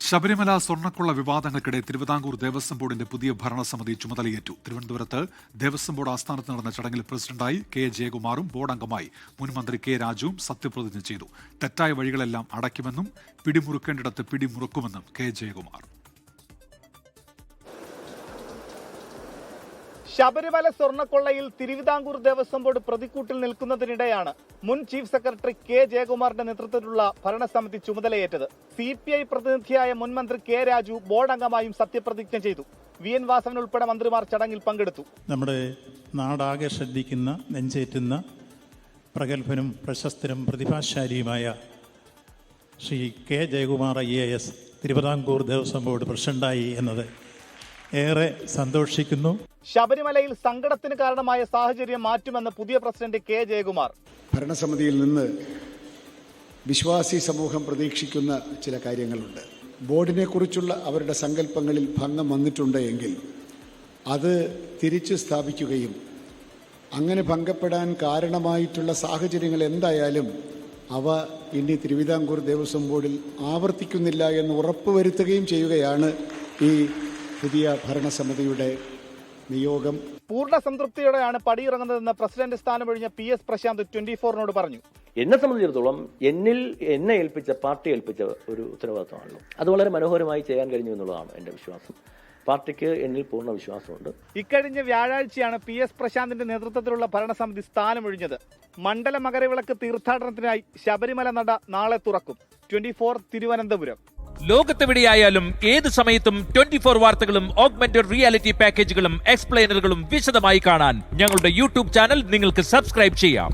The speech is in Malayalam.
ശബരിമല സ്വർണ്ണക്കൊള്ള വിവാദങ്ങൾക്കിടെ തിരുവിതാംകൂർ ദേവസ്വം ബോർഡിന്റെ പുതിയ ഭരണസമിതി ചുമതലയേറ്റു. തിരുവനന്തപുരത്ത് ദേവസ്വം ബോർഡ് ആസ്ഥാനത്ത് നടന്ന ചടങ്ങിൽ പ്രസിഡന്റായി കെ ജയകുമാറും ബോർഡ് അംഗമായി മുൻ മന്ത്രി കെ രാജുവും സത്യപ്രതിജ്ഞ ചെയ്തു. തെറ്റായ വഴികളെല്ലാം അടയ്ക്കുമെന്നും പിടിമുറുക്കേണ്ടിടത്ത് പിടിമുറുക്കുമെന്നും കെ ജയകുമാർ. ശബരിമല സ്വർണ്ണക്കൊള്ളയിൽ തിരുവിതാംകൂർ ദേവസ്വം ബോർഡ് പ്രതിക്കൂട്ടിൽ നിൽക്കുന്നതിനിടെയാണ് മുൻ ചീഫ് സെക്രട്ടറി കെ ജയകുമാറിന്റെ നേതൃത്വത്തിലുള്ള ഭരണസമിതി ചുമതലയേറ്റത്. CPI പ്രതിനിധിയായ മുൻ മന്ത്രി കെ രാജു ബോർഡ് അംഗമായും സത്യപ്രതിജ്ഞ ചെയ്തു. VN വാസവൻ ഉൾപ്പെടെ മന്ത്രിമാർ ചടങ്ങിൽ പങ്കെടുത്തു. നമ്മുടെ നാടാകെ ശ്രദ്ധിക്കുന്ന, നെഞ്ചേറ്റുന്ന പ്രഗത്ഭനും പ്രശസ്തനും പ്രതിഭാശാലിയുമായ Shri K Jayakumar IAS Travancore Devaswom board പ്രസിഡന്റായി എന്നത് ഏറെ സന്തോഷിക്കുന്നു. ശബരിമലയിൽ സങ്കടത്തിന് കാരണമായ സാഹചര്യം മാറ്റുമെന്ന് പുതിയ പ്രസിഡന്റ് കെ ജയകുമാർ. ഭരണസമിതിയിൽ നിന്ന് വിശ്വാസി സമൂഹം പ്രതീക്ഷിക്കുന്ന ചില കാര്യങ്ങളുണ്ട്. ബോർഡിനെ കുറിച്ചുള്ള അവരുടെ സങ്കല്പങ്ങളിൽ ഭംഗം വന്നിട്ടുണ്ട് എങ്കിൽ അത് തിരിച്ചു സ്ഥാപിക്കുകയും അങ്ങനെ ഭംഗപ്പെടാൻ കാരണമായിട്ടുള്ള സാഹചര്യങ്ങൾ എന്തായാലും അവ ഇനി തിരുവിതാംകൂർ ദേവസ്വം ബോർഡിൽ ആവർത്തിക്കുന്നില്ല എന്ന് ഉറപ്പുവരുത്തുകയും ചെയ്യുകയാണ് ഈ പുതിയ ഭരണസമിതിയുടെ നിയോഗം. പൂർണ്ണ സംതൃപ്തിയോടെയാണ് പടിയിറങ്ങുന്നതെന്ന് പ്രസിഡന്റ് സ്ഥാനമൊഴിഞ്ഞ PS പ്രശാന്ത് 24-നോട് പറഞ്ഞു. എന്നെ സംബന്ധിച്ചിടത്തോളം എന്നെ ഏൽപ്പിച്ച പാർട്ടി ഏൽപ്പിച്ച ഒരു ഉത്തരവാദിത്തമാണല്ലോ. അത് വളരെ മനോഹരമായി ചെയ്യാൻ കഴിഞ്ഞു എന്നുള്ളതാണ് എന്റെ വിശ്വാസം. പാർട്ടിക്ക് എന്നിൽ പൂർണ്ണ വിശ്വാസമുണ്ട്. ഇക്കഴിഞ്ഞ വ്യാഴാഴ്ചയാണ് PS പ്രശാന്തിന്റെ നേതൃത്വത്തിലുള്ള ഭരണസമിതി സ്ഥാനമൊഴിഞ്ഞത്. മണ്ഡല മകരവിളക്ക് തീർത്ഥാടനത്തിനായി ശബരിമല നട നാളെ തുറക്കും. 24 തിരുവനന്തപുരം. ലോകത്തെവിടെയായാലും ഏത് സമയത്തും 24 വാർത്തകളും ഓഗ്മെന്റഡ് റിയാലിറ്റി പാക്കേജുകളും എക്സ്പ്ലെയിനറുകളും വിശദമായി കാണാൻ ഞങ്ങളുടെ YouTube ചാനൽ നിങ്ങൾക്ക് സബ്സ്ക്രൈബ് ചെയ്യാം.